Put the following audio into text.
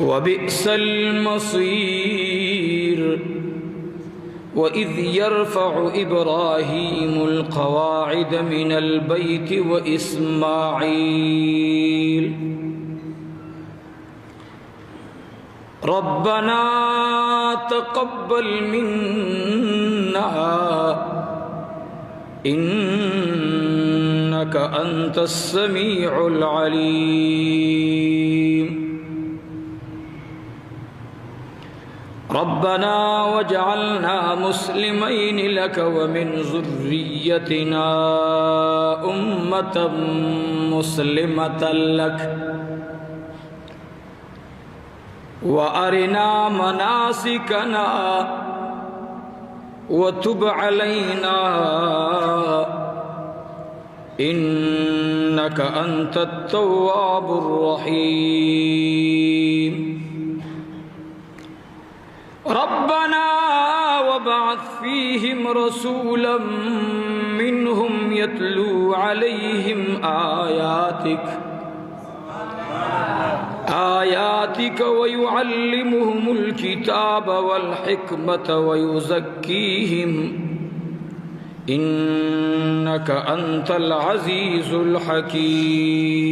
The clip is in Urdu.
وبئس المصير وإذ يرفع إبراهيم القواعد من البيت وإسماعيل ربنا تقبل منا إنك أنت السميع العليم ربنا واجعلنا مسلمين لك ومن ذريتنا أمة مسلمة لك وأرنا مناسكنا وتب علينا إنك أنت التواب الرحيم ربنا وابعث فيهم رسولا منهم يتلو عليهم آياتك ويعلمهم الكتاب والحكمة ويزكيهم إنك أنت العزيز الحكيم